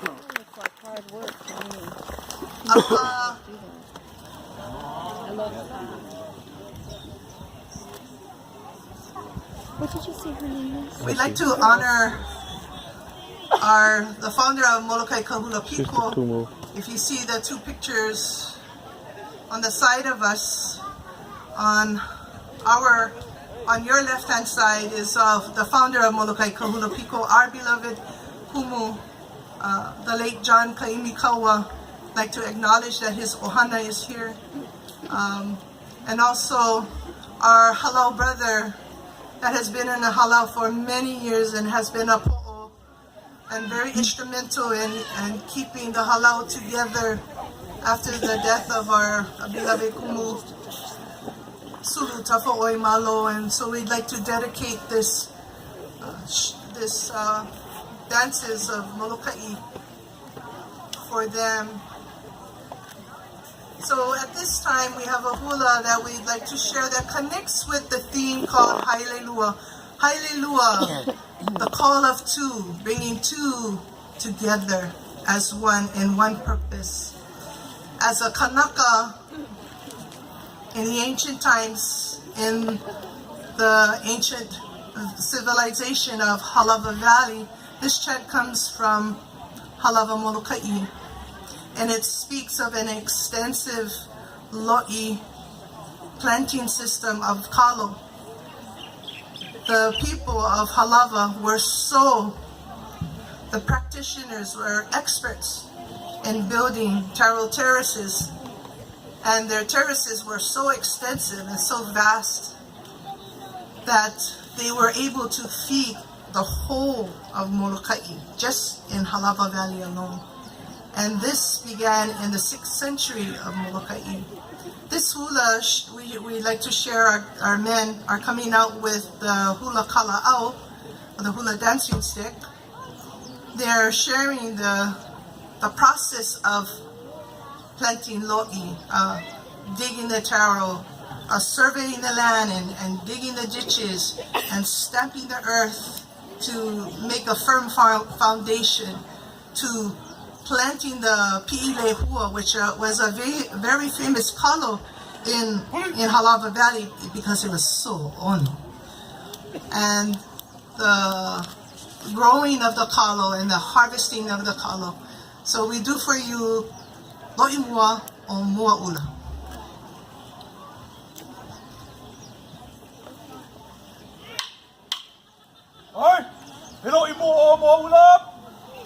Looks like hard work to me. Uh, I love that. What did you say her name is? we'd like to honor the founder of Moloka'i Hula Piko. If you see the two pictures on the side of us, on your left-hand side is of the founder of Moloka'i Hula Piko, our beloved Kumu, the late John Kaimikawa. I'd like to acknowledge that his ohana is here. And also our Halau brother that has been in the Halau for many years and has been a po'o and very instrumental in keeping the Halau together after the death of our beloved Kumu Sulu Tafo'oi Malo. And so we'd like to dedicate this dances of Moloka'i for them. So at this time we have a hula that we'd like to share that connects with the theme called Hallelujah. Hallelujah, the call of two, bringing two together as one in one purpose. As a Kanaka in the ancient times, in the ancient civilization of Halawa Valley, this chant comes from Halawa Moloka'i, and it speaks of an extensive lo'i planting system of kalo. The people of Halawa the practitioners were experts in building taro terraces, and their terraces were so extensive and so vast that they were able to feed the whole of Moloka'i just in Halawa Valley alone. And this began in the 6th century of Moloka'i. This hula, we like to share, our men are coming out with the hula kala'au, the hula dancing stick. They're sharing the process of planting lo'i, digging the taro, surveying the land and digging the ditches and stamping the earth to make a firm foundation, to planting the pi'ile hua, which was a very famous kalo in Halawa Valley because it was so ono. And the growing of the kalo and the harvesting of the kalo. So we do for you lo'i mua o mua ula. Hey, lo'i mua o mua ula.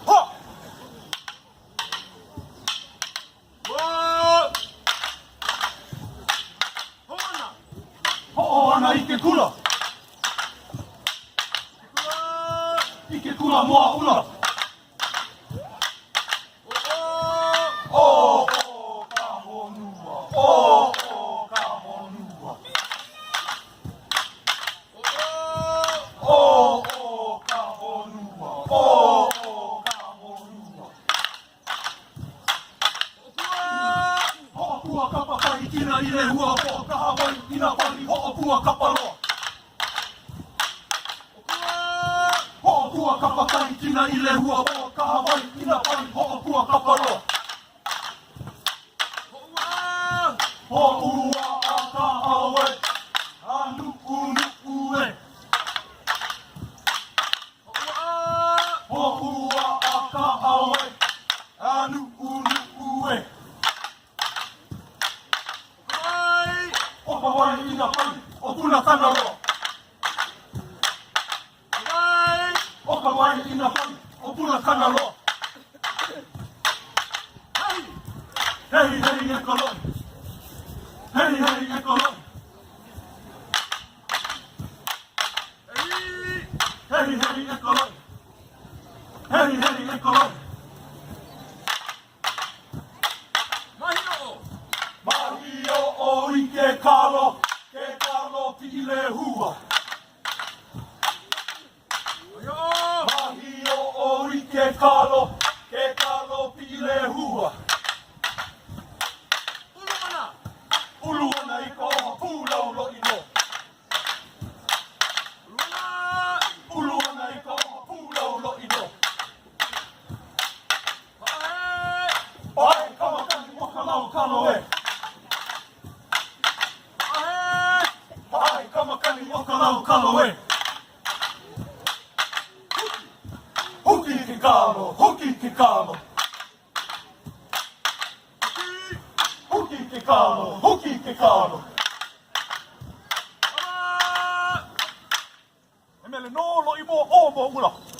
Ha! Ho'ona ike kula. Ike kula moa ula. Oh, ka honua. Oh, ka honua. Oh, ka honua. Oh, ka honua. Ho'opua kapa kai kina i le hua po ka Hawaii ina pali ho'opua kapa loa. Ho'opua kapa kai kina i le hua po ka Hawaii ina pali ho'opua kapa loa. Ho'ua a ka awe, a nu'u nu'u e. Ho'ua a ka awe, a nu'u nu'u e. O Hawaii ina pali, o Kuna kana loa. O Hawaii ina pali, o Kuna kana loa. Hei, hei, e kaloi. Hei, hei, e kaloi. Hei, hei, e kaloi. Hei, hei, e kaloi. Mahio o ike kalo, ke kalo pi'ile hua. Mahio o ike kalo, ke kalo pi'ile hua. Uluana i ko pulau lo'i no. Uluana i ko pulau lo'i no. Ai o ka lau kalo e. Huki ke kalo, huki ke kalo. Huki ke kalo, huki ke kalo. E mele no lo i mo o mo ula.